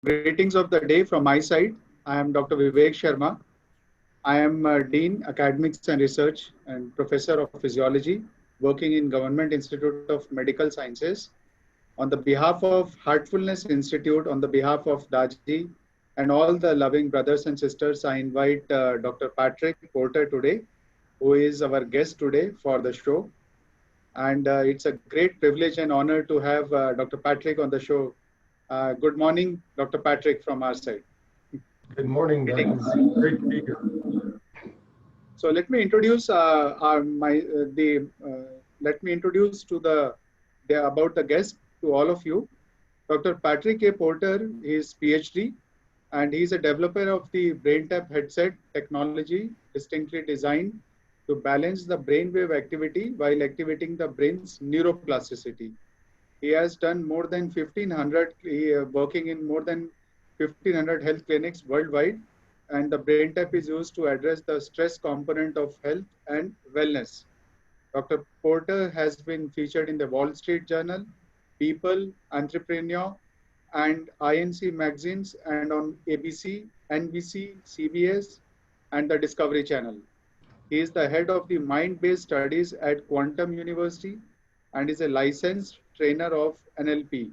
Greetings of the day from my side. I am Dr. Vivek Sharma. I am Dean Academics and Research and Professor of Physiology, working in Government Institute of Medical Sciences. On the behalf of Heartfulness Institute, on the behalf of Daji and all the loving brothers and sisters, I invite Dr. Patrick Porter today, who is our guest today for the show. And it's a great privilege and honor to have Dr. Patrick on the show. Good morning, Dr. Patrick, from our side. Good morning, Greetings. great to be here. So let me introduce let me introduce to the about the guest to all of you. Dr. Patrick A. Porter is PhD and he is a developer of the BrainTap headset technology distinctly designed to balance the brainwave activity while activating the brain's neuroplasticity. He has done more than 1,500, working in more than 1,500 health clinics worldwide, and the BrainTap is used to address the stress component of health and wellness. Dr. Porter has been featured in the Wall Street Journal, People, Entrepreneur, and INC magazines, and on ABC, NBC, CBS, and the Discovery Channel. He is the head of the mind-based studies at Quantum University and is a licensed trainer of NLP.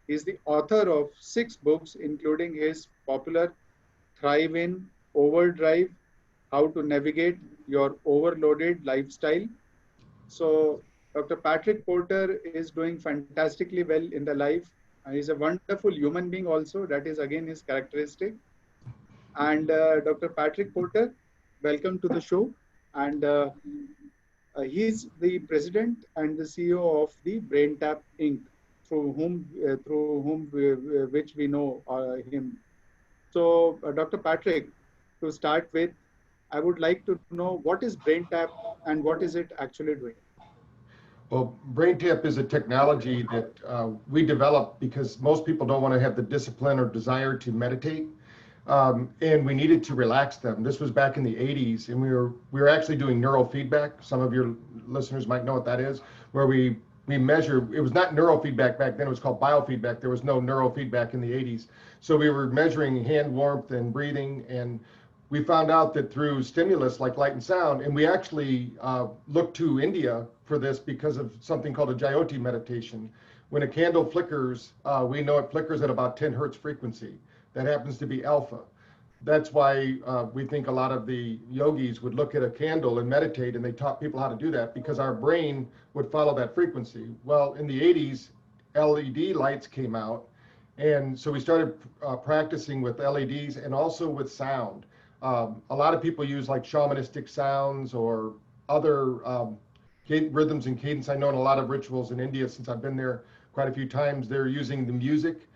He is the author of 6 books, including his popular Thrive in Overdrive, How to Navigate Your Overloaded Lifestyle. So, Dr. Patrick Porter is doing fantastically well in the life. He's a wonderful human being also. That is again his characteristic. And Dr. Patrick Porter, welcome to the show. And he's the president and the CEO of the BrainTap Inc., which we know him. So, Dr. Patrick, to start with, I would like to know what is BrainTap and what is it actually doing? Well, BrainTap is a technology that we developed because most people don't want to have the discipline or desire to meditate, and we needed to relax them. This was back in the 80s, and we were actually doing neurofeedback. Some of your listeners might know what that is, where we measure. It was not neurofeedback back then; it was called biofeedback. There was no neurofeedback in the 80s, so we were measuring hand warmth and breathing, and we found out that through stimulus like light and sound, and we actually looked to India for this because of something called a Jyoti meditation. When a candle flickers, we know it flickers at about 10 hertz frequency. That happens to be alpha. That's why we think a lot of the yogis would look at a candle and meditate, and they taught people how to do that because our brain would follow that frequency. Well, in the 80s, LED lights came out, and so we started practicing with LEDs and also with sound. A lot of people use like shamanistic sounds or other rhythms and cadence. I know in a lot of rituals in India, since I've been there quite a few times, they're using the music.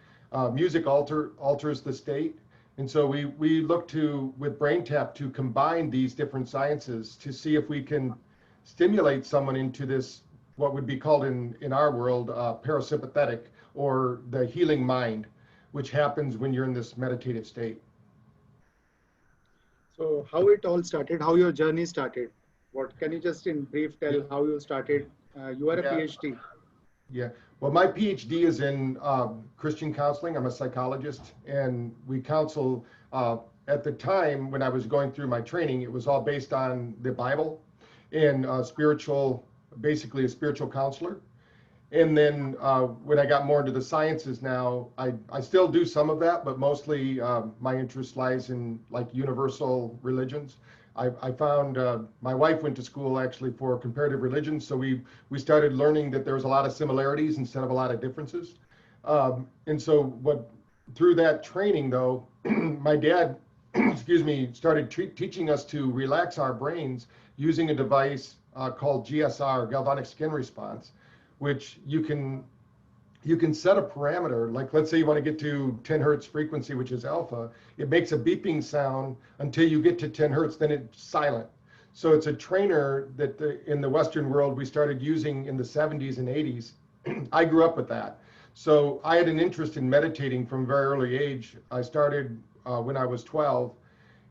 Music alters the state. And so we look to, with BrainTap, to combine these different sciences to see if we can stimulate someone into this, what would be called in our world, parasympathetic, or the healing mind, which happens when you're in this meditative state. So, how it all started, how your journey started? What can you just in brief tell how you started? You are a PhD. Yeah. Well, my PhD is in Christian counseling. I'm a psychologist, and we counsel. At the time when I was going through my training, it was all based on the Bible and basically a spiritual counselor. And then when I got more into the sciences now, I still do some of that, but mostly my interest lies in like universal religions. I found my wife went to school actually for comparative religion, so we started learning that there was a lot of similarities instead of a lot of differences. And so through that training though, my dad, excuse me, started teaching us to relax our brains using a device called GSR, galvanic skin response, which you can set a parameter. Like let's say you want to get to 10 hertz frequency, which is alpha. It makes a beeping sound until you get to 10 hertz, then it's silent. So it's a trainer that in the Western world we started using in the 70s and 80s. I grew up with that. So I had an interest in meditating from a very early age. I started when I was 12,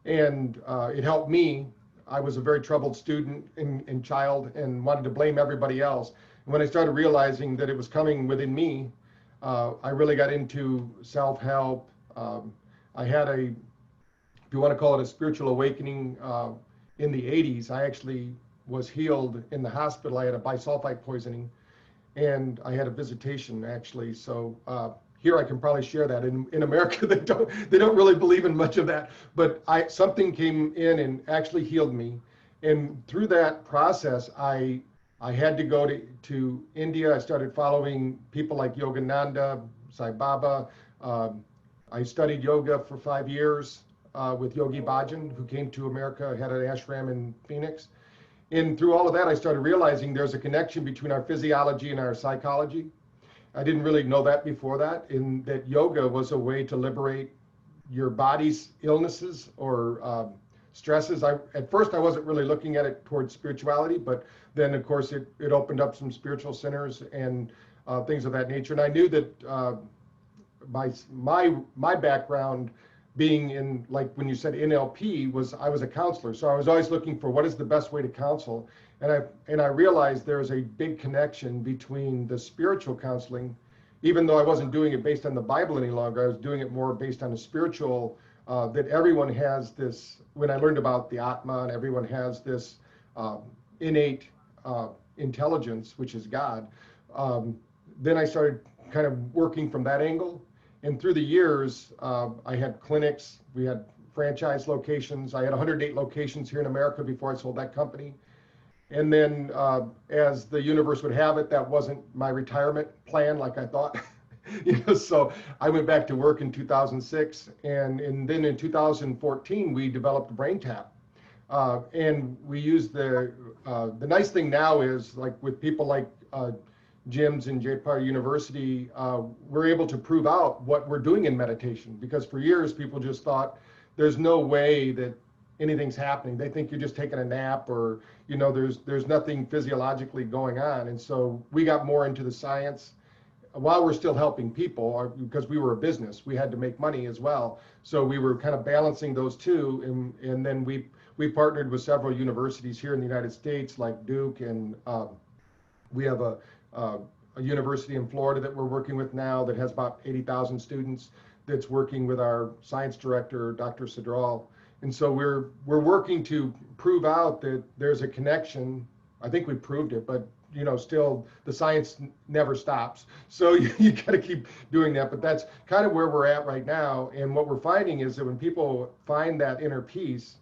and it helped me. I was a very troubled student and child and wanted to blame everybody else. When I started realizing that it was coming within me, I really got into self-help, I had a, if you want to call it a spiritual awakening, in the 80s. I actually was healed in the hospital. I had a bisulfite poisoning, and I had a visitation actually. So here I can probably share that. In America, they don't really believe in much of that. But something came in and actually healed me. And through that process, I had to go to India. I started following people like Yogananda, Sai Baba. I studied yoga for 5 years with Yogi Bhajan, who came to America, had an ashram in Phoenix. And through all of that, I started realizing there's a connection between our physiology and our psychology. I didn't really know that before that, in that yoga was a way to liberate your body's illnesses or stresses. At first, I wasn't really looking at it towards spirituality, but then, of course, it opened up some spiritual centers and things of that nature. And I knew that my background being in, like when you said NLP, I was a counselor. So I was always looking for what is the best way to counsel. And I realized there's a big connection between the spiritual counseling, even though I wasn't doing it based on the Bible any longer. I was doing it more based on a spiritual, that everyone has this, when I learned about the Atma, and everyone has this innate intelligence, which is God. Then I started kind of working from that angle. And through the years, I had clinics, we had franchise locations. I had 108 locations here in America before I sold that company. And then as the universe would have it, that wasn't my retirement plan like I thought. So I went back to work in 2006. And then in 2014, we developed BrainTap. And we used the nice thing now is, like with people like GIMS and JPAR University, we're able to prove out what we're doing in meditation, because for years people just thought there's no way that anything's happening. They think you're just taking a nap, or there's nothing physiologically going on. And so we got more into the science while we're still helping people, because we were a business, we had to make money as well. So we were kind of balancing those two, and then we partnered with several universities here in the United States, like Duke, and we have a university in Florida that we're working with now that has about 80,000 students, that's working with our science director, Dr. Sadral. And so we're working to prove out that there's a connection. I think we proved it, but still the science never stops. So you got to keep doing that. But that's kind of where we're at right now. And what we're finding is that when people find that inner peace,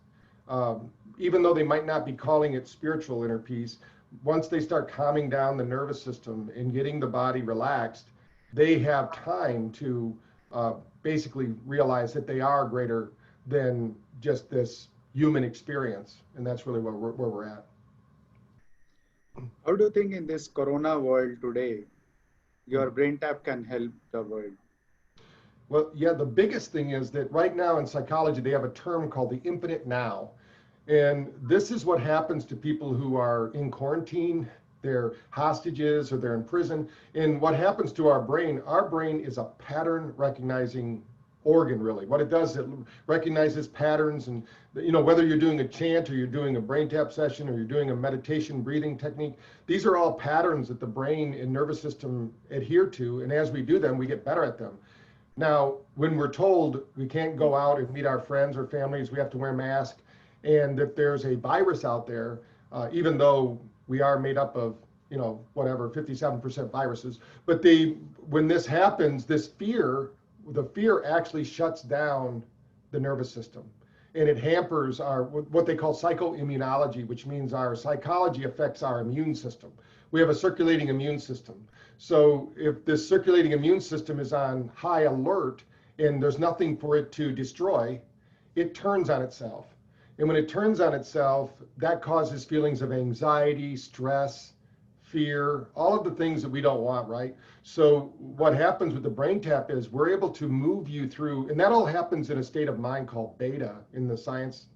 even though they might not be calling it spiritual inner peace, once they start calming down the nervous system and getting the body relaxed, they have time to basically realize that they are greater than just this human experience. And that's really where we're at. How do you think in this Corona world today, your BrainTap can help the world? Well, yeah, the biggest thing is that right now in psychology, they have a term called the infinite now. And this is what happens to people who are in quarantine, they're hostages, or they're in prison. And what happens to our brain is a pattern recognizing organ, really. What it does, it recognizes patterns, and whether you're doing a chant, or you're doing a BrainTap session, or you're doing a meditation breathing technique, these are all patterns that the brain and nervous system adhere to. And as we do them, we get better at them. Now, when we're told we can't go out and meet our friends or families, we have to wear masks, and if there's a virus out there, even though we are made up of, 57% viruses, but when this happens, the fear actually shuts down the nervous system, and it hampers our, what they call psychoimmunology, which means our psychology affects our immune system. We have a circulating immune system. So if this circulating immune system is on high alert and there's nothing for it to destroy, it turns on itself. And when it turns on itself, that causes feelings of anxiety, stress, fear, all of the things that we don't want, right? So what happens with the BrainTap is we're able to move you through, and that all happens in a state of mind called beta in the science,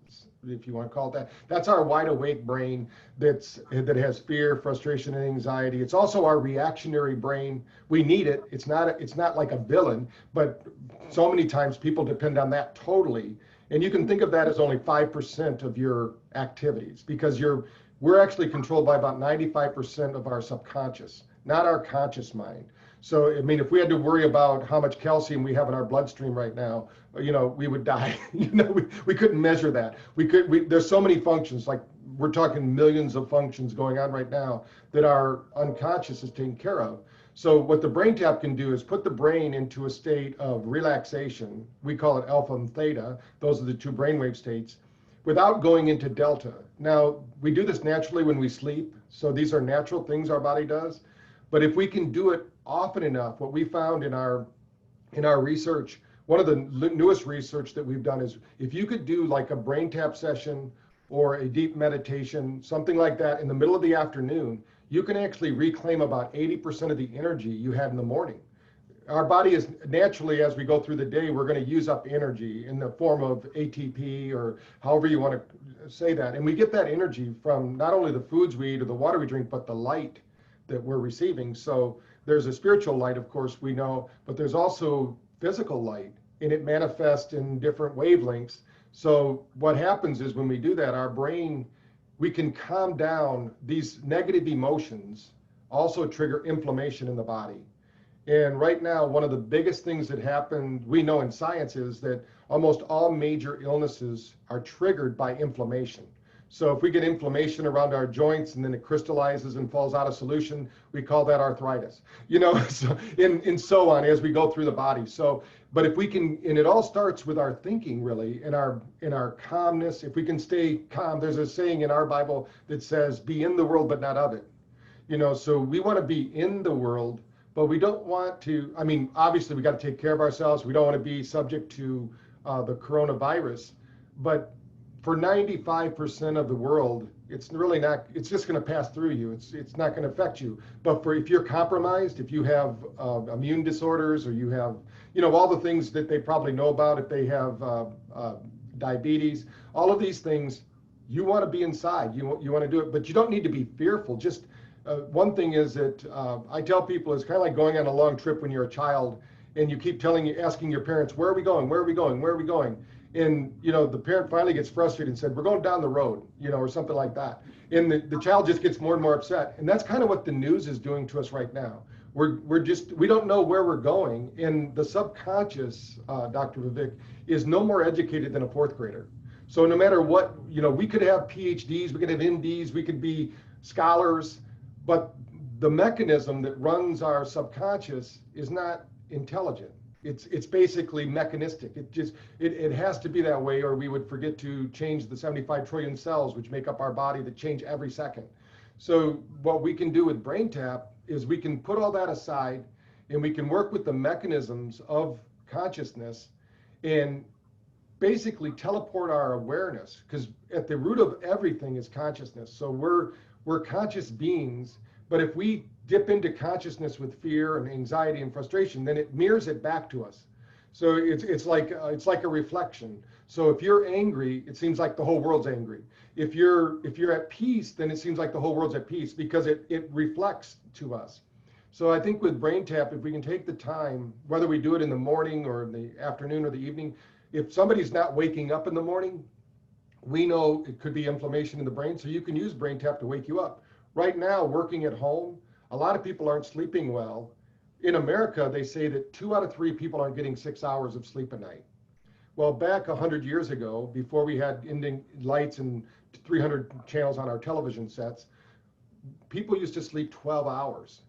if you want to call it that. That's our wide awake brain that has fear, frustration, and anxiety. It's also our reactionary brain. We need it. It's not like a villain, but so many times people depend on that totally. And you can think of that as only 5% of your activities, because we're actually controlled by about 95% of our subconscious, not our conscious mind. So, I mean, if we had to worry about how much calcium we have in our bloodstream right now, we would die. We couldn't measure that. There's so many functions, like we're talking millions of functions going on right now that our unconscious is taken care of. So what the BrainTap can do is put the brain into a state of relaxation. We call it alpha and theta. Those are the two brainwave states, without going into delta. Now, we do this naturally when we sleep. So these are natural things our body does. But if we can do it often enough, what we found in our research, one of the newest research that we've done is if you could do like a BrainTap session or a deep meditation, something like that in the middle of the afternoon, you can actually reclaim about 80% of the energy you had in the morning. Our body is naturally, as we go through the day, we're going to use up energy in the form of ATP or however you want to say that. And we get that energy from not only the foods we eat or the water we drink, but the light that we're receiving. So there's a spiritual light, of course, we know, but there's also physical light, and it manifests in different wavelengths. So what happens is when we do that, our brain, we can calm down these negative emotions, also trigger inflammation in the body. And right now, one of the biggest things that happened, we know in science, is that almost all major illnesses are triggered by inflammation. So if we get inflammation around our joints and then it crystallizes and falls out of solution, we call that arthritis, so, and so on as we go through the body. So, but if we can, and it all starts with our thinking really, in our calmness. If we can stay calm, there's a saying in our Bible that says, be in the world, but not of it. So we want to be in the world, but we don't want to, I mean, obviously we got to take care of ourselves. We don't want to be subject to the coronavirus, but for 95% of the world, it's really not, it's just going to pass through you. It's not going to affect you. But if you're compromised, if you have immune disorders, or you have, all the things that they probably know about, if they have diabetes, all of these things, you want to be inside, you want to do it, but you don't need to be fearful. Just one thing is that I tell people, it's kind of like going on a long trip when you're a child and you keep asking your parents, where are we going? Where are we going? Where are we going? And, the parent finally gets frustrated and said, we're going down the road, or something like that. And the child just gets more and more upset. And that's kind of what the news is doing to us right now. We don't know where we're going. And the subconscious, Dr. Vivek, is no more educated than a fourth grader. So no matter what, we could have PhDs, we could have MDs, we could be scholars, but the mechanism that runs our subconscious is not intelligent. It's basically mechanistic. It has to be that way, or we would forget to change the 75 trillion cells which make up our body that change every second. So what we can do with BrainTap is we can put all that aside and we can work with the mechanisms of consciousness and basically teleport our awareness, because at the root of everything is consciousness. So we're conscious beings, but if we dip into consciousness with fear and anxiety and frustration, then it mirrors it back to us. So it's like a reflection. So if you're angry, it seems like the whole world's angry. If you're at peace, then it seems like the whole world's at peace, because it reflects to us. So I think with BrainTap, if we can take the time, whether we do it in the morning or in the afternoon or the evening, if somebody's not waking up in the morning, we know it could be inflammation in the brain, so you can use BrainTap to wake you up. Right now, working at home, a lot of people aren't sleeping well. In America, they say that 2 out of 3 people aren't getting 6 hours of sleep a night. Well, back 100 years ago, before we had ending lights and 300 channels on our television sets, people used to sleep 12 hours,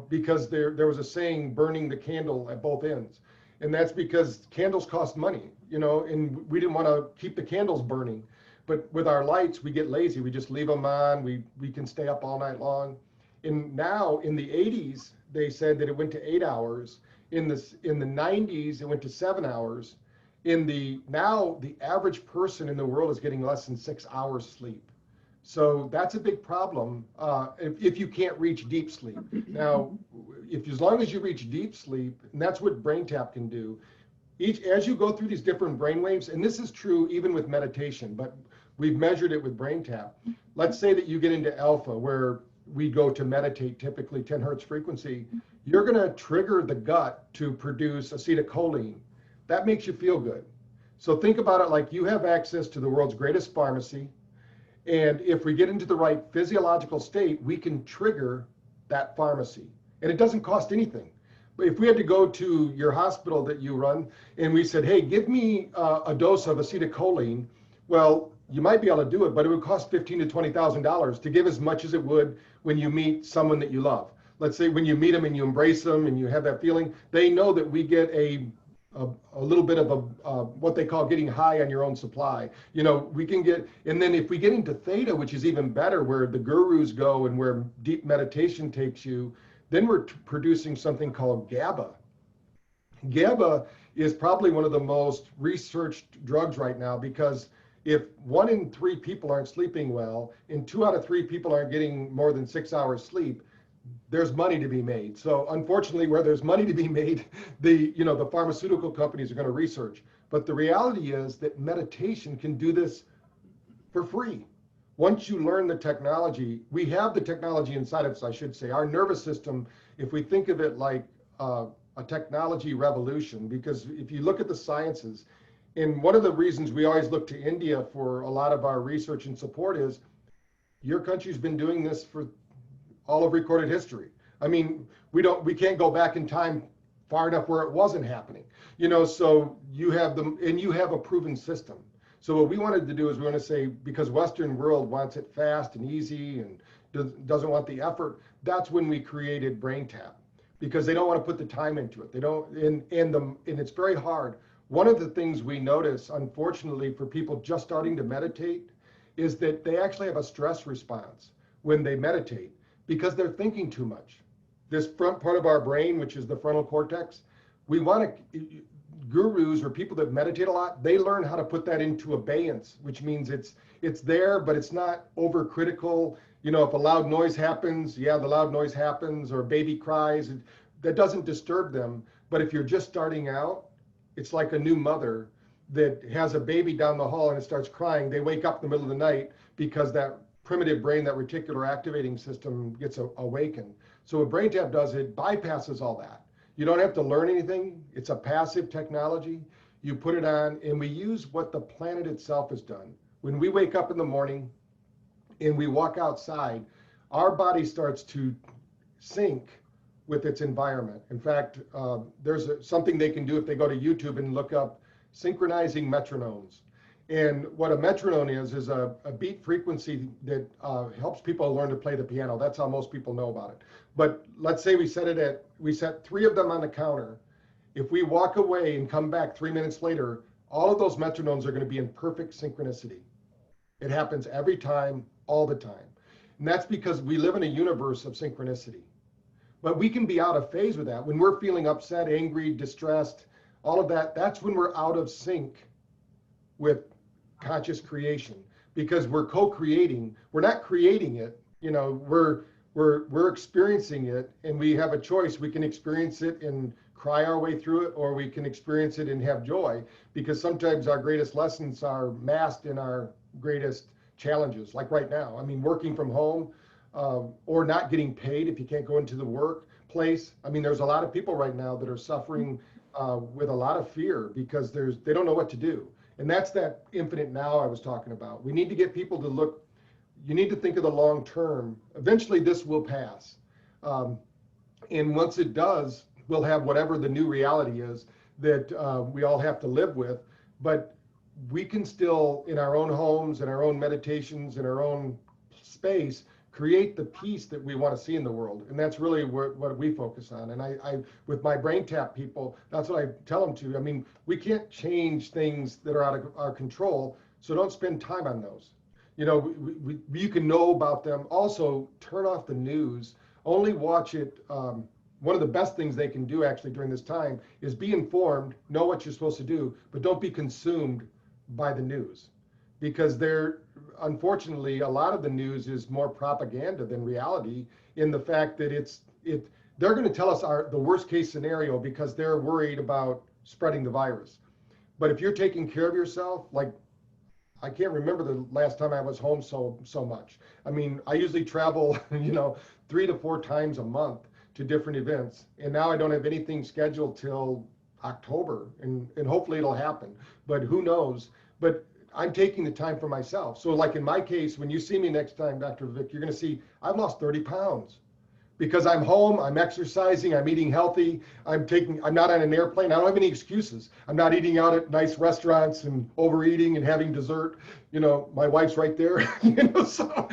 because there was a saying, burning the candle at both ends. And that's because candles cost money, and we didn't want to keep the candles burning. But with our lights, we get lazy. We just leave them on. We can stay up all night long. And now in the 80s, they said that it went to 8 hours. In the 90s, it went to 7 hours. Now the average person in the world is getting less than 6 hours sleep. So that's a big problem if you can't reach deep sleep. Now, as long as you reach deep sleep, and that's what BrainTap can do, as you go through these different brain waves, and this is true even with meditation, but we've measured it with BrainTap. Let's say that you get into alpha, where we go to meditate, typically 10 hertz frequency, you're going to trigger the gut to produce acetylcholine. That makes you feel good. So think about it like you have access to the world's greatest pharmacy. And if we get into the right physiological state, we can trigger that pharmacy. and it doesn't cost anything. But if we had to go to your hospital that you run and we said, hey, give me a dose of acetylcholine, well, you might be able to do it, but it would cost $15,000 to $20,000 to give as much as it would when you meet someone that you love. Let's say when you meet them and you embrace them and you have that feeling, they know that we get a little bit of what they call getting high on your own supply. You know, we can get, and then if we get into theta, which is even better, where the gurus go and where deep meditation takes you, then we're producing something called GABA. GABA is probably one of the most researched drugs right now, because if 1 in 3 people aren't sleeping well and 2 out of 3 people aren't getting more than 6 hours sleep, there's money to be made. So unfortunately, where there's money to be made, the pharmaceutical companies are going to research. But the reality is that meditation can do this for free. Once you learn the technology, we have the technology inside of us, I should say. Our nervous system, if we think of it like a technology revolution, because if you look at the sciences, and one of the reasons we always look to India for a lot of our research and support is your country's been doing this for all of recorded history. I mean, we can't go back in time far enough where it wasn't happening, you know, so you have them, and you have a proven system. So what we wanted to do is we want to say, because Western world wants it fast and easy and doesn't want the effort, that's when we created BrainTap, because they don't want to put the time into it. They don't, and it's very hard. One of the things we notice, unfortunately, for people just starting to meditate is that they actually have a stress response when they meditate because they're thinking too much. This front part of our brain, which is the frontal cortex, we want to, gurus or people that meditate a lot, they learn how to put that into abeyance, which means it's there, but it's not overcritical. You know, if a loud noise happens, yeah, the loud noise happens, or a baby cries, that doesn't disturb them. But if you're just starting out, it's like a new mother that has a baby down the hall and it starts crying. They wake up in the middle of the night because that primitive brain, that reticular activating system, gets awakened. So what BrainTap does, it bypasses all that. You don't have to learn anything. It's a passive technology. You put it on, and we use what the planet itself has done. When we wake up in the morning and we walk outside, our body starts to sync with its environment. In fact, there's something they can do if they go to YouTube and look up synchronizing metronomes. And what a metronome is a beat frequency that helps people learn to play the piano. That's how most people know about it. But let's say we set 3 of them on the counter. If we walk away and come back 3 minutes later, all of those metronomes are going to be in perfect synchronicity. It happens every time, all the time. And that's because we live in a universe of synchronicity. But we can be out of phase with that. When we're feeling upset, angry, distressed, all of that, that's when we're out of sync with conscious creation, because we're co-creating. We're not creating it, you know, we're experiencing it, and we have a choice. We can experience it and cry our way through it, or we can experience it and have joy, because sometimes our greatest lessons are masked in our greatest challenges. Like right now, I mean, working from home, or not getting paid if you can't go into the workplace. I mean, there's a lot of people right now that are suffering with a lot of fear because they don't know what to do. And that's that infinite now I was talking about. We need to get people to look, you need to think of the long term. Eventually this will pass. And once it does, we'll have whatever the new reality is that we all have to live with. But we can still, in our own homes, in our own meditations, in our own space, create the peace that we want to see in the world. And that's really what we focus on. And I with my BrainTap people, that's what I tell them to. I mean, we can't change things that are out of our control, so don't spend time on those. You know, you can know about them. Also, turn off the news. Only watch it. One of the best things they can do actually during this time is be informed, know what you're supposed to do, but don't be consumed by the news. Because unfortunately, a lot of the news is more propaganda than reality, in the fact that they're going to tell us the worst case scenario because they're worried about spreading the virus. But if you're taking care of yourself, like, I can't remember the last time I was home so much. I mean, I usually travel, 3 to 4 times a month to different events. And now I don't have anything scheduled till October, and hopefully it'll happen, but who knows? But I'm taking the time for myself. So like in my case, when you see me next time, Dr. Vivek, you're going to see I've lost 30 pounds because I'm home, I'm exercising, I'm eating healthy, I'm not on an airplane, I don't have any excuses. I'm not eating out at nice restaurants and overeating and having dessert. My wife's right there, so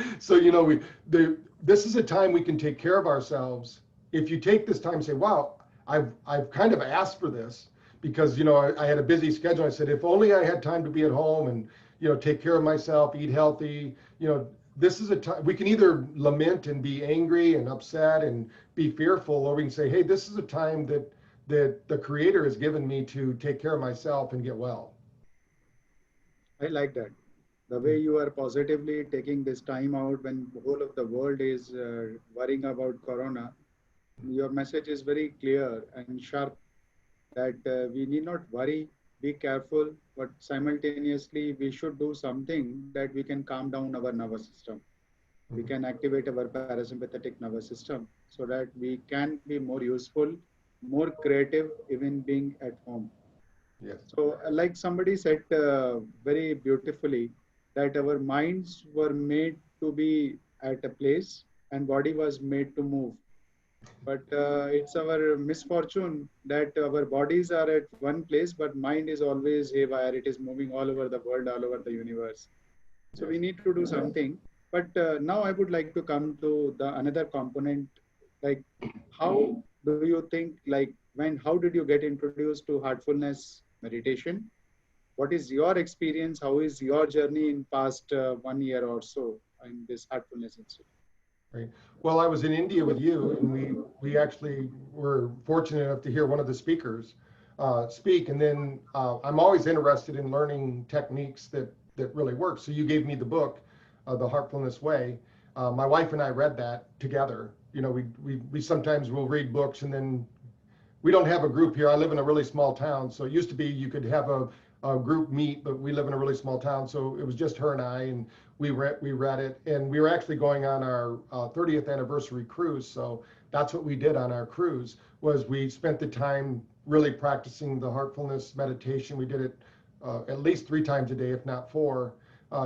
this is a time we can take care of ourselves. If you take this time and say, wow, I've kind of asked for this because, I had a busy schedule. I said, if only I had time to be at home and, take care of myself, eat healthy, this is a time we can either lament and be angry and upset and be fearful, or we can say, hey, this is a time that the Creator has given me to take care of myself and get well. I like that. The way you are positively taking this time out when the whole of the world is worrying about Corona. Your message is very clear and sharp that we need not worry, be careful, but simultaneously we should do something that we can calm down our nervous system. We can activate our parasympathetic nervous system so that we can be more useful, more creative, even being at home. Yes. So like somebody said very beautifully, that our minds were made to be at a place and body was made to move. But it's our misfortune that our bodies are at one place, but mind is always haywire. It is moving all over the world, all over the universe. So we need to do something. But now I would like to come to the another component, like how do you think, like how did you get introduced to heartfulness meditation? What is your experience? How is your journey in past 1 year or so in this heartfulness institute? Right. Well, I was in India with you, and we actually were fortunate enough to hear one of the speakers speak. And then I'm always interested in learning techniques that really work. So you gave me the book, The Heartfulness Way. My wife and I read that together. We sometimes will read books, and then we don't have a group here. I live in a really small town, so it used to be you could have a group meet, but we live in a really small town, so it was just her and I, and we read it, and we were actually going on our 30th anniversary cruise. So that's what we did on our cruise, was we spent the time really practicing the heartfulness meditation. We did it at least 3 times a day, if not 4,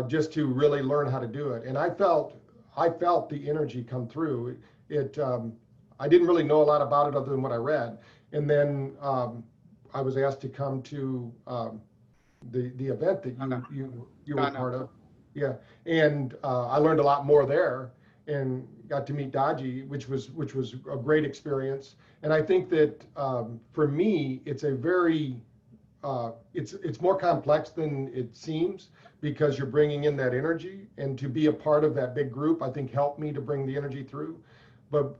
just to really learn how to do it. And I felt the energy come through. I didn't really know a lot about it other than what I read. And then I was asked to come to the event that you were part of. Yeah, and I learned a lot more there, and got to meet Daji, which was a great experience. And I think that for me, it's a very it's more complex than it seems, because you're bringing in that energy, and to be a part of that big group, I think helped me to bring the energy through. But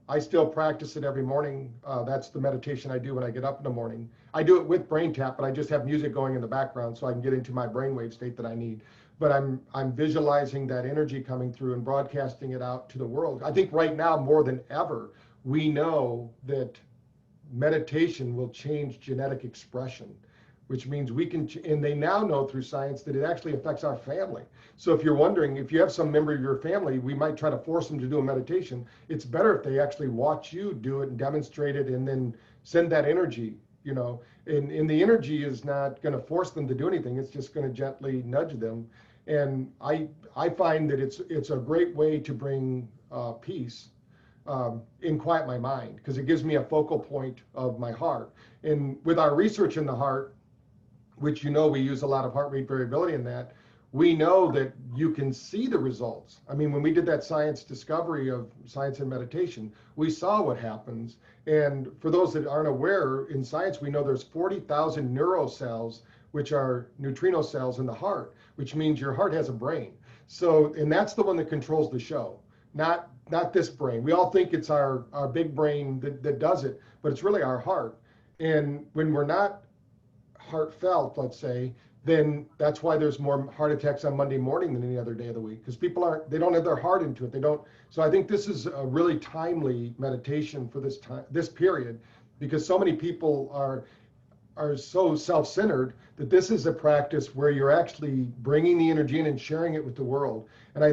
I still practice it every morning. That's the meditation I do when I get up in the morning. I do it with BrainTap, but I just have music going in the background so I can get into my brainwave state that I need. But I'm visualizing that energy coming through and broadcasting it out to the world. I think right now, more than ever, we know that meditation will change genetic expression, which means we can, and they now know through science that it actually affects our family. So if you're wondering, if you have some member of your family, we might try to force them to do a meditation. It's better if they actually watch you do it and demonstrate it, and then send that energy, and the energy is not going to force them to do anything. It's just going to gently nudge them. And I find that it's a great way to bring peace and quiet my mind, because it gives me a focal point of my heart. And with our research in the heart, which we use a lot of heart rate variability in that, we know that you can see the results. I mean, when we did that science discovery of science and meditation, we saw what happens. And for those that aren't aware, in science, we know there's 40,000 neurocells, which are neutrino cells in the heart, which means your heart has a brain. So, and that's the one that controls the show, not this brain. We all think it's our big brain that does it, but it's really our heart. And when we're not heartfelt, let's say, then that's why there's more heart attacks on Monday morning than any other day of the week, because people they don't have their heart into it. They don't. So I think this is a really timely meditation for this period, because so many people are so self-centered that this is a practice where you're actually bringing the energy in and sharing it with the world. And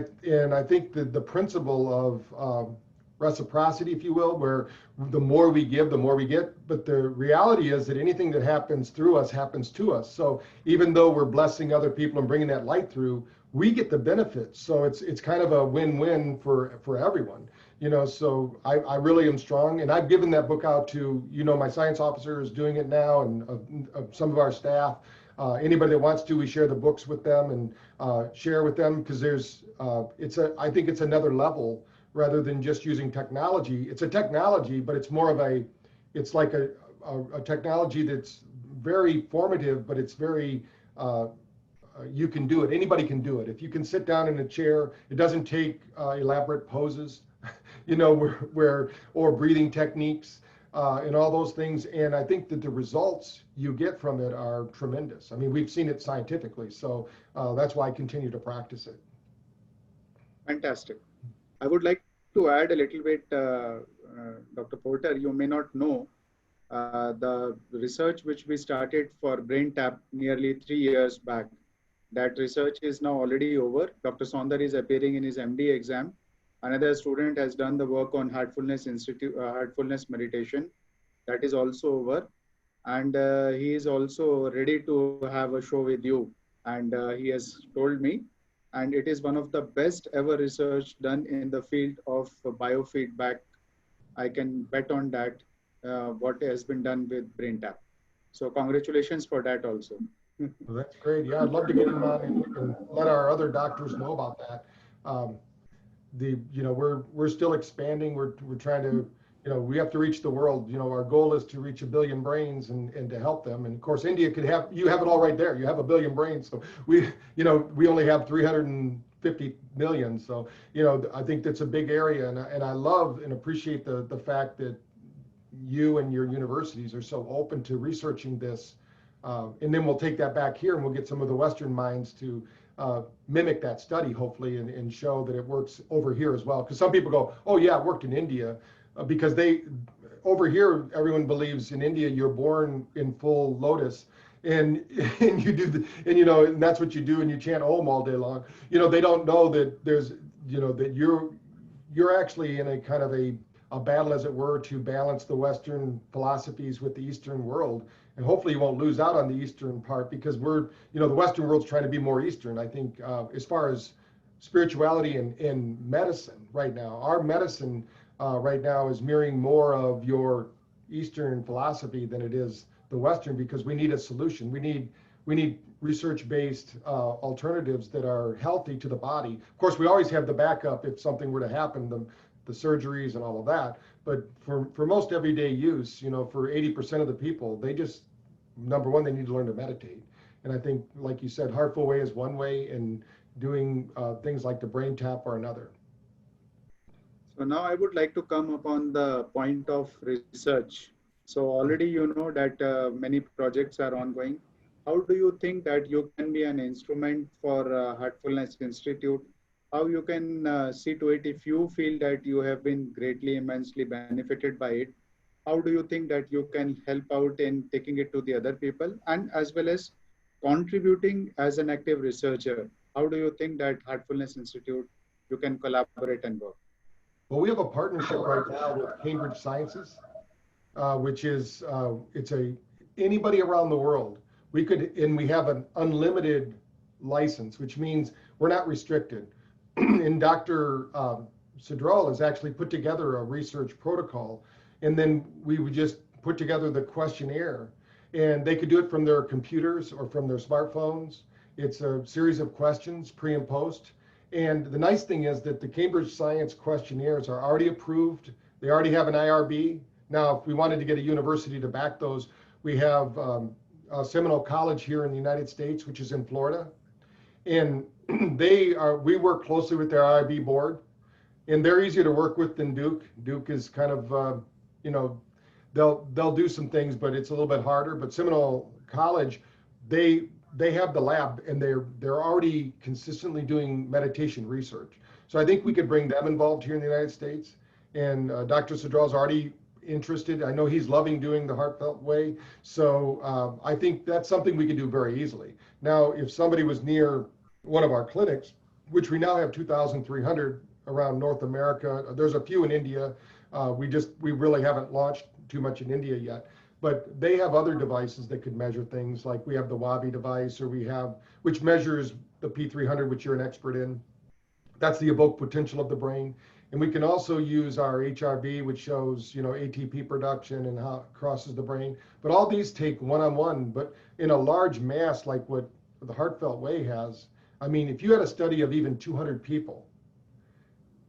I think that the principle of reciprocity, if you will, where the more we give, the more we get. But the reality is that anything that happens through us happens to us. So even though we're blessing other people and bringing that light through, we get the benefits. So it's kind of a win-win for everyone. So I really am strong, and I've given that book out to, my science officer is doing it now, and some of our staff. Anybody that wants to, we share the books with them and share with them, because I think it's another level rather than just using technology. It's a technology, but it's more of it's like a technology that's very formative, but it's very, you can do it. Anybody can do it. If you can sit down in a chair, it doesn't take elaborate poses, or breathing techniques, and all those things. And I think that the results you get from it are tremendous. I mean, we've seen it scientifically, so that's why I continue to practice it. Fantastic. I would like to add a little bit, Dr. Porter. You may not know the research which we started for BrainTap nearly 3 years back. That research is now already over. Dr. Sonder is appearing in his MD exam. Another student has done the work on Heartfulness Heartfulness meditation. That is also over. And he is also ready to have a show with you. And he has told me, and it is one of the best ever research done in the field of biofeedback. I can bet on that, what has been done with BrainTap. So congratulations for that also. Well, that's great. Yeah, I'd love to get him on and let our other doctors know about that. We're still expanding. We're trying to, we have to reach the world. Our goal is to reach 1 billion brains and to help them. And of course, India you have it all right there. You have 1 billion brains. So we only have 350 million. So, I think that's a big area. And I love and appreciate the fact that you and your universities are so open to researching this. And then we'll take that back here and we'll get some of the Western minds to mimic that study, hopefully, and show that it works over here as well. Because some people go, oh yeah, it worked in India, because over here, everyone believes in India, you're born in full lotus and you do and that's what you do, and you chant Om all day long. They don't know that there's, that you're actually in a kind of a battle, as it were, to balance the Western philosophies with the Eastern world. And hopefully you won't lose out on the Eastern part, because the Western world's trying to be more Eastern. I think as far as spirituality and medicine right now, our medicine right now is mirroring more of your Eastern philosophy than it is the Western, because we need a solution. We need research-based alternatives that are healthy to the body. Of course, we always have the backup if something were to happen, the surgeries and all of that. But for most everyday use, for 80% of the people, they just, number one, they need to learn to meditate. And I think, like you said, Heartful Way is one way, and doing things like the BrainTap are another. So now I would like to come upon the point of research. So already you know that many projects are ongoing. How do you think that you can be an instrument for Heartfulness Institute? How you can see to it, if you feel that you have been greatly, immensely benefited by it? How do you think that you can help out in taking it to the other people, and as well as contributing as an active researcher? How do you think that Heartfulness Institute, you can collaborate and work? Well, we have a partnership right now with Cambridge Sciences, which is, anybody around the world. We have an unlimited license, which means we're not restricted. And Dr. Sidral has actually put together a research protocol, and then we would just put together the questionnaire, and they could do it from their computers or from their smartphones. It's a series of questions, pre and post. And the nice thing is that the Cambridge Science questionnaires are already approved. They already have an IRB. Now, if we wanted to get a university to back those, we have Seminole College here in the United States, which is in Florida. And we work closely with their IRB board, and they're easier to work with than Duke. Duke is kind of, they'll do some things, but it's a little bit harder. But Seminole College, they have the lab, and they're already consistently doing meditation research. So I think we could bring them involved here in the United States. And Dr. Sidral is already interested. I know he's loving doing the Heartfelt Way. So I think that's something we could do very easily. Now, if somebody was near one of our clinics, which we now have 2,300 around North America, there's a few in India. We really haven't launched too much in India yet, but they have other devices that could measure things, like we have the Wabi device, or which measures the P300, which you're an expert in. That's the evoked potential of the brain. And we can also use our HRV, which shows, ATP production and how it crosses the brain. But all these take one-on-one, but in a large mass like what the Heartfelt Way has, I mean, if you had a study of even 200 people,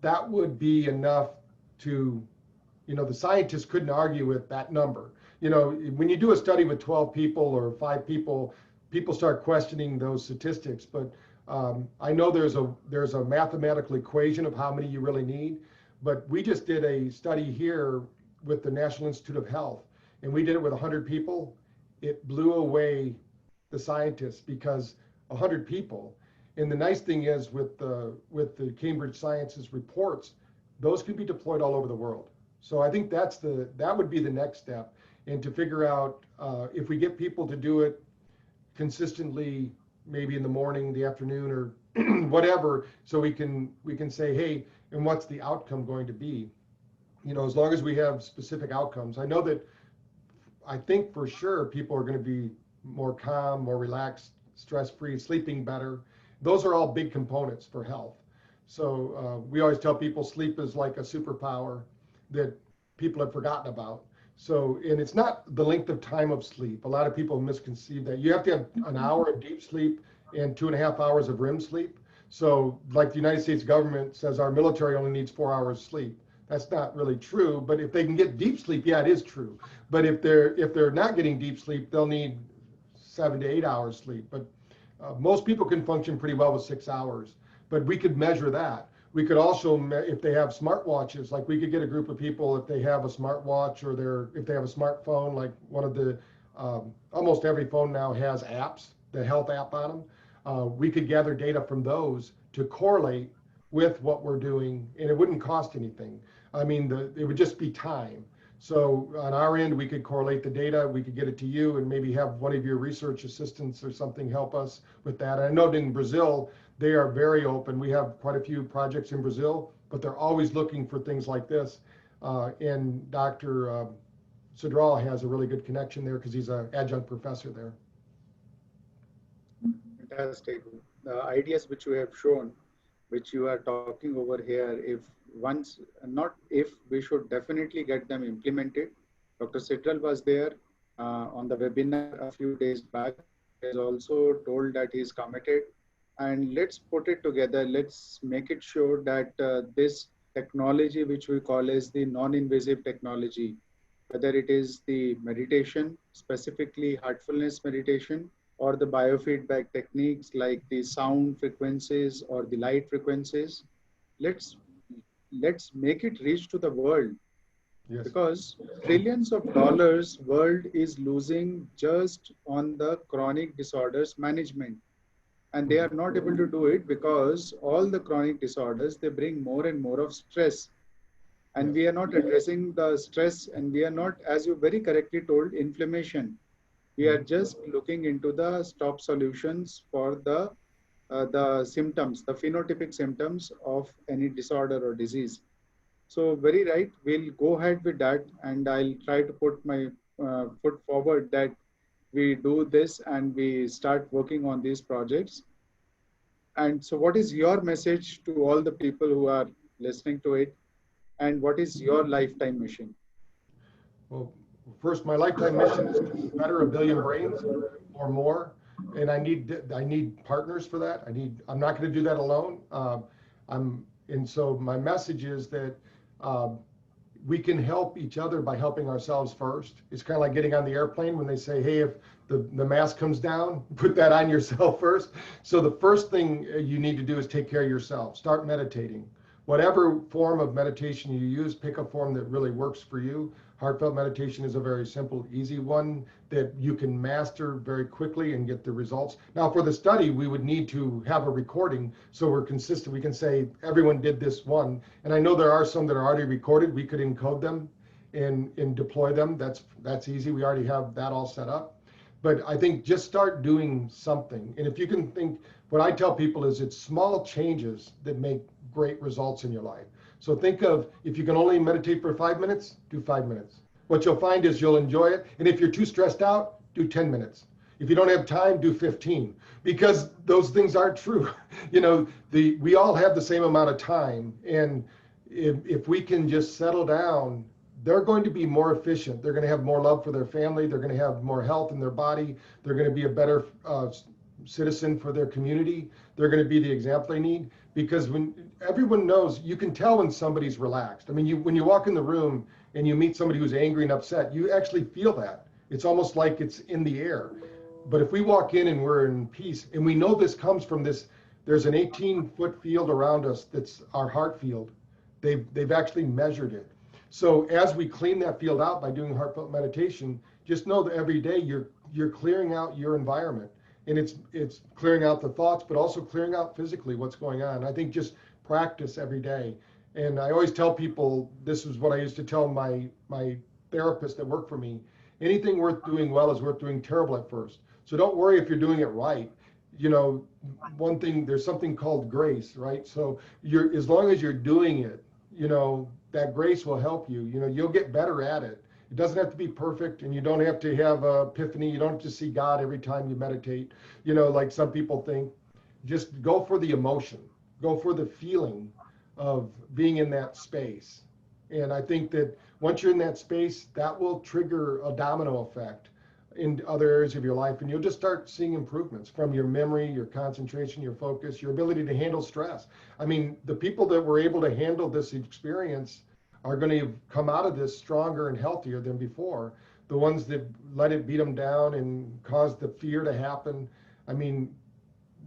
that would be enough to, the scientists couldn't argue with that number. When you do a study with 12 people or 5 people, people start questioning those statistics. But I know there's a mathematical equation of how many you really need. But we just did a study here with the National Institute of Health, and we did it with 100 people. It blew away the scientists because 100 people. And the nice thing is with the Cambridge Sciences reports, those could be deployed all over the world. So I think that would be the next step, and to figure out if we get people to do it consistently, maybe in the morning, the afternoon, or whatever, so we can say, hey, and what's the outcome going to be? As long as we have specific outcomes. I think for sure people are going to be more calm, more relaxed, stress-free, sleeping better. Those are all big components for health. So we always tell people sleep is like a superpower that people have forgotten about. So, and it's not the length of time of sleep. A lot of people misconceive that. You have to have an hour of deep sleep and 2.5 hours of REM sleep. So like the United States government says our military only needs 4 hours sleep. That's not really true, but if they can get deep sleep, yeah, it is true. But if they're not getting deep sleep, they'll need 7 to 8 hours sleep. But most people can function pretty well with 6 hours, but we could measure that. We could also, if they have smartwatches, like we could get a group of people, if they have a smartwatch or if they have a smartphone, like one of the, almost every phone now has apps, the health app on them. We could gather data from those to correlate with what we're doing, and it wouldn't cost anything. I mean, it would just be time. So on our end, we could correlate the data, we could get it to you, and maybe have one of your research assistants or something help us with that. I know in Brazil, they are very open. We have quite a few projects in Brazil, but they're always looking for things like this. And Dr. Sadral has a really good connection there because he's an adjunct professor there. Fantastic. The ideas which you have shown, which you are talking over here, we should definitely get them implemented. Dr. Sadral was there on the webinar a few days back. He has also told that he is committed. And let's put it together. Let's make it sure that this technology, which we call as the non-invasive technology, whether it is the meditation, specifically heartfulness meditation, or the biofeedback techniques like the sound frequencies or the light frequencies, let's make it reach to the world. Yes. Because trillions of dollars world is losing just on the chronic disorders management. And they are not able to do it because all the chronic disorders, they bring more and more of stress. And we are not addressing the stress, and we are not, as you very correctly told, inflammation. We are just looking into the stop solutions for the symptoms, the phenotypic symptoms of any disorder or disease. So very right, we'll go ahead with that, and I'll try to put my foot forward that we do this and we start working on these projects. And so what is your message to all the people who are listening to it? And what is your lifetime mission? Well, first, my lifetime mission is to better 1 billion brains or more. And I need partners for that. I'm not going to do that alone. And so my message is that we can help each other by helping ourselves first. It's kind of like getting on the airplane when they say, hey, if the mask comes down, put that on yourself first. So the first thing you need to do is take care of yourself. Start meditating. Whatever form of meditation you use, pick a form that really works for you. Heartfelt meditation is a very simple, easy one that you can master very quickly and get the results. Now, for the study, we would need to have a recording so we're consistent. We can say everyone did this one. And I know there are some that are already recorded. We could encode them and deploy them. That's easy. We already have that all set up. But I think just start doing something. And if you can think, what I tell people is it's small changes that make great results in your life. So think of, if you can only meditate for 5 minutes, do 5 minutes. What you'll find is you'll enjoy it. And if you're too stressed out, do 10 minutes. If you don't have time, do 15, because those things aren't true. We all have the same amount of time. And if we can just settle down, they're going to be more efficient. They're going to have more love for their family. They're going to have more health in their body. They're going to be a better citizen for their community. They're going to be the example they need, because when everyone knows, you can tell when somebody's relaxed. I mean, when you walk in the room and you meet somebody who's angry and upset, you actually feel that. It's almost like it's in the air. But if we walk in and we're in peace, and we know this comes from this, there's an 18-foot field around us that's our heart field. They've actually measured it. So as we clean that field out by doing heartfelt meditation, just know that every day you're clearing out your environment, and it's clearing out the thoughts, but also clearing out physically what's going on. I think just practice every day. And I always tell people, this is what I used to tell my therapists that work for me: anything worth doing well is worth doing terrible at first. So don't worry if you're doing it right. You know, one thing, there's something called grace, right? So as long as you're doing it, you know, that grace will help you. You know, you'll get better at it. It doesn't have to be perfect, and you don't have to have an epiphany. You don't have to see God every time you meditate, you know, like some people think. Just go for the emotion, go for the feeling of being in that space. And I think that once you're in that space, that will trigger a domino effect in other areas of your life, and you'll just start seeing improvements from your memory, your concentration, your focus, your ability to handle stress. I mean, the people that were able to handle this experience are going to come out of this stronger and healthier than before. The ones that let it beat them down and caused the fear to happen, I mean,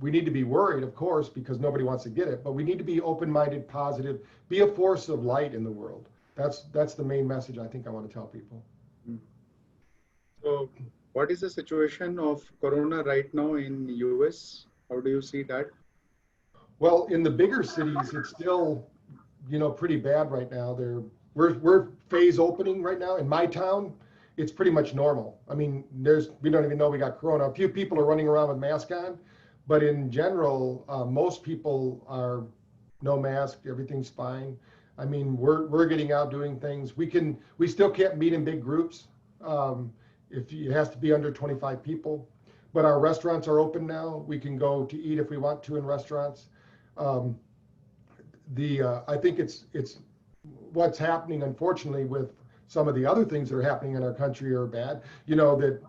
we need to be worried, of course, because nobody wants to get it, but we need to be open-minded, positive, be a force of light in the world. That's the main message I think I want to tell people. So what is the situation of Corona right now in US? How do you see that? Well, in the bigger cities, it's still, you know, pretty bad right now. We're phase opening right now. In my town, it's pretty much normal. I mean, we don't even know we got Corona. A few people are running around with masks on, but in general, most people are no mask. Everything's fine. I mean, we're getting out doing things. We still can't meet in big groups. It has to be under 25 people, but our restaurants are open now. We can go to eat if we want to in restaurants. I think it's what's happening, unfortunately, with some of the other things that are happening in our country are bad, you know, that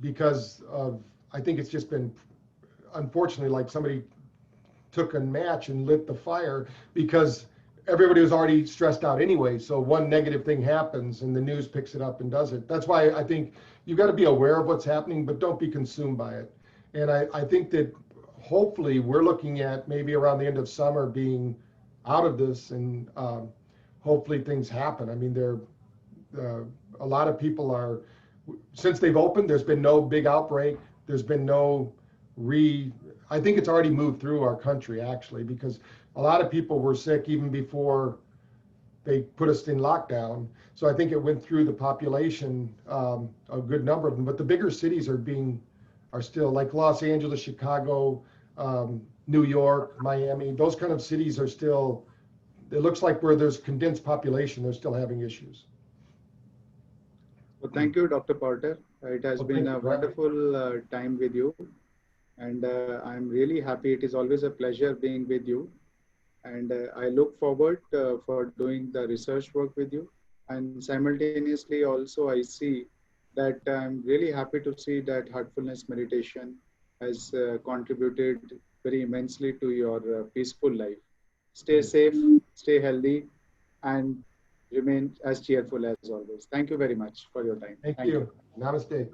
because of, I think it's just been, unfortunately, like somebody took a match and lit the fire, because everybody was already stressed out anyway. So one negative thing happens and the news picks it up and does it. That's why I think you've got to be aware of what's happening, but don't be consumed by it. And I think that hopefully we're looking at maybe around the end of summer being out of this, and hopefully things happen. I mean, a lot of people are, since they've opened, there's been no big outbreak. There's been no I think it's already moved through our country, actually, because a lot of people were sick even before they put us in lockdown. So I think it went through the population, a good number of them. But the bigger cities are still, like Los Angeles, Chicago, New York, Miami. Those kind of cities are still, it looks like where there's condensed population, they're still having issues. Well, thank you, Dr. Porter. It has been a wonderful time with you. And I'm really happy. It is always a pleasure being with you. And I look forward for doing the research work with you. And simultaneously also I see that I'm really happy to see that heartfulness meditation has contributed very immensely to your peaceful life. Stay safe, stay healthy, and remain as cheerful as always. Thank you very much for your time. Thank you. Namaste.